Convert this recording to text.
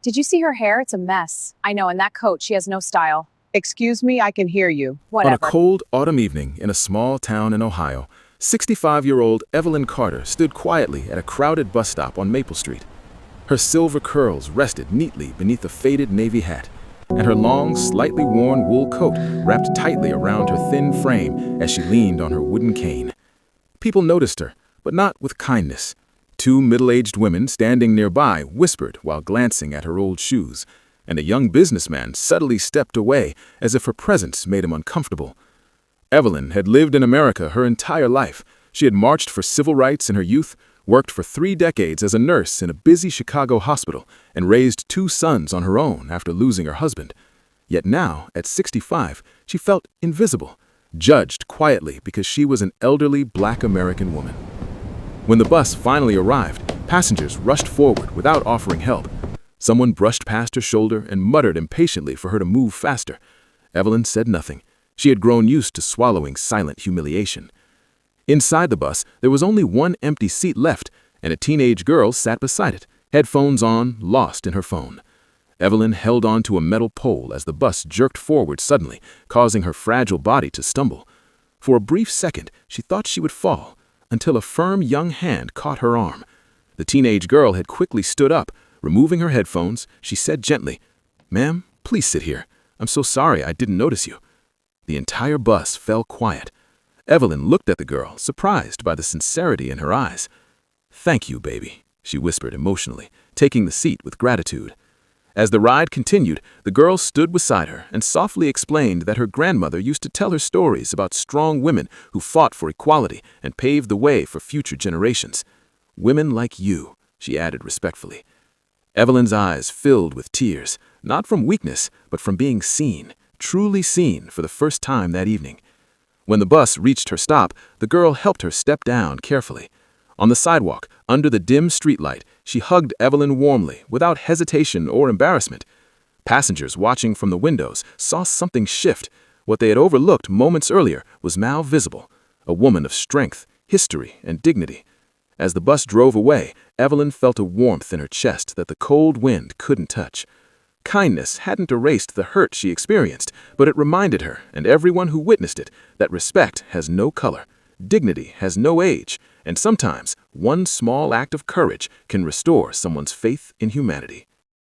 Did you see her hair? It's a mess. I know, and that coat, she has no style. Excuse me, I can hear you. On a Whatever. cold autumn evening in a small town in Ohio, 65-year-old Evelyn Carter stood quietly at a crowded bus stop on Maple Street. Her silver curls rested neatly beneath a faded navy hat, and her long, slightly worn wool coat wrapped tightly around her thin frame as she leaned on her wooden cane. People noticed her, but not with kindness. Two middle-aged women standing nearby whispered while glancing at her old shoes, and a young businessman subtly stepped away as if her presence made him uncomfortable. Evelyn had lived in America her entire life. She had marched for civil rights in her youth, worked for 3 decades as a nurse in a busy Chicago hospital, and raised 2 sons on her own after losing her husband. Yet now, at 65, she felt invisible, judged quietly because she was an elderly Black American woman. When the bus finally arrived, passengers rushed forward without offering help. Someone brushed past her shoulder and muttered impatiently for her to move faster. Evelyn said nothing. She had grown used to swallowing silent humiliation. Inside the bus, there was only one empty seat left, and a teenage girl sat beside it, headphones on, lost in her phone. Evelyn held on to a metal pole as the bus jerked forward suddenly, causing her fragile body to stumble. For a brief second, she thought she would fall, until a firm young hand caught her arm. The teenage girl had quickly stood up. Removing her headphones, she said gently, "Ma'am, please sit here. I'm so sorry I didn't notice you." The entire bus fell quiet. Evelyn looked at the girl, surprised by the sincerity in her eyes. "Thank you, baby," she whispered emotionally, taking the seat with gratitude. As the ride continued, the girl stood beside her and softly explained that her grandmother used to tell her stories about strong women who fought for equality and paved the way for future generations. "Women like you," she added respectfully. Evelyn's eyes filled with tears, not from weakness, but from being seen, truly seen for the first time that evening. When the bus reached her stop, the girl helped her step down carefully. On the sidewalk, under the dim streetlight, she hugged Evelyn warmly, without hesitation or embarrassment. Passengers watching from the windows saw something shift. What they had overlooked moments earlier was now visible, a woman of strength, history, and dignity. As the bus drove away, Evelyn felt a warmth in her chest that the cold wind couldn't touch. Kindness hadn't erased the hurt she experienced, but it reminded her, and everyone who witnessed it, that respect has no color, dignity has no age, and sometimes one small act of courage can restore someone's faith in humanity.